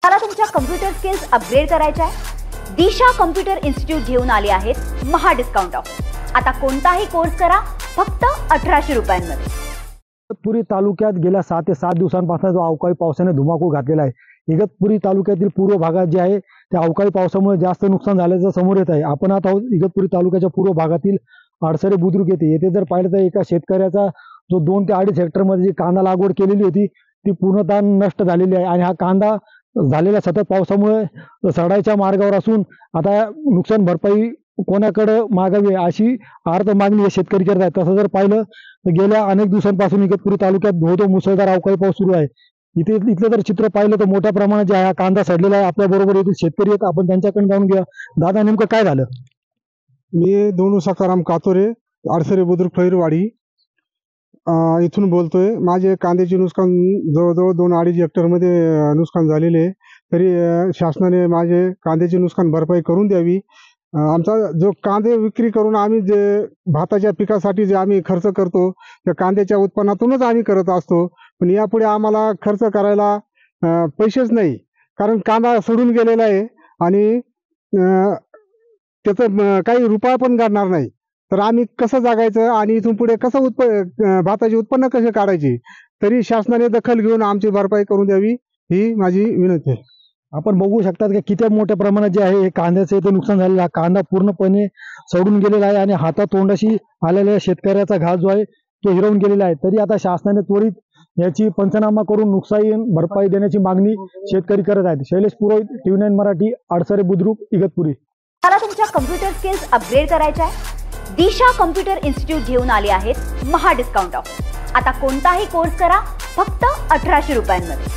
मला तुमच्या computer skills upgrade करायच्या आहे? दिशा कम्प्युटर इन्स्टिट्यूट घेऊन आले आहेत महा डिस्काउंट ऑफर। आता कोणताही कोर्स करा फक्त 1800 रुपयांमध्ये। इगतपुरी तालुक्यात गेल्या 6 ते 7 दिवसांपासून जो अवकाळी पावसाने धुमाकूळ घातलेला आहे। इगतपुरी तालुक्यातील पूर्व भागात जे आहे त्या अवकाळी पावसामुळे जास्त नुकसान झाल्याचं समोर येत आहे। आपण आता इगतपुरी तालुक्याच्या पूर्व भागातील अडसरे बुद्रुक येथे जर पाहिलं तर एका शेतकऱ्याचा जो 2 ते 2.5 हेक्टर मध्ये जी कांदा लागवड केलेली होती ती पूर्णतः नष्ट झालेली आहे आणि हा कांदा झालेल्या सतत पावसामुळे सडायच्या मार्गावर असून आता नुकसान भरपाई कोणाकडे मागावी अशी अर्ध मागणी हे शेतकरी करत आहेत। तसं जर पाहिलं तर गेल्या अनेक दिवसांपासून इगतपुरी तालुक्यात धो मुसळधार अवकाळी पाऊस सुरू आहे। इथलं जर चित्र पाहिलं तर मोठ्या प्रमाणात जे आहे कांदा सडलेला आहे। आपल्या बरोबर येथील शेतकरी आहेत, आपण त्यांच्याकडे जाऊन घेऊया। दादा, नेमकं काय झालं? मी दोनू सकाराम कातोरे, अडसरे बुद्रुक फैरवाडी इथून बोलतोय। माझे कांद्याचे नुकसान जवळजवळ 2-2.5 हेक्टरमध्ये नुकसान झालेले आहे। तरी शासनाने माझे कांद्याचे नुकसान भरपाई करून द्यावी। आमचा जो कांदे विक्री करून आम्ही जे भाताच्या पिकासाठी जे आम्ही खर्च करतो त्या कांद्याच्या उत्पन्नातूनच आम्ही करत असतो, पण यापुढे आम्हाला खर्च करायला पैसेच नाही, कारण कांदा सडून गेलेला आहे आणि त्याचं काही रुपया पण काढणार नाही। तर आम्ही कसं जगायचं आणि इथून पुढे कसं भाताचे उत्पन्न कसे काढायचे? तरी शासनाने दखल घेऊन आमची भरपाई करून द्यावी ही माझी विनंती आहे। आपण बघू शकतात की किती मोठ्या प्रमाणात जे आहे हे कांद्याचं इथे नुकसान झालेलं आहे। कांदा पूर्णपणे सडून गेलेला आहे आणि हातातोंडाशी आलेल्या शेतकऱ्याचा घास जो आहे तो हिरावून गेलेला आहे। तरी आता शासनाने त्वरित याची पंचनामा करून नुकसान भरपाई देण्याची मागणी शेतकरी करत आहेत। शैलेश पुरोहित, TV9 मराठी, अडसरे बुद्रुक, इगतपुरी। मला तुमच्या कम्प्युटर स्किल्स अपग्रेड करायच्या आहे? दिशा कम्प्युटर इन्स्टिट्यूट घेऊन आले आहेत महा डिस्काउंट ऑफर। आता कोणताही कोर्स करा फक्त 1800 रुपयांमध्ये।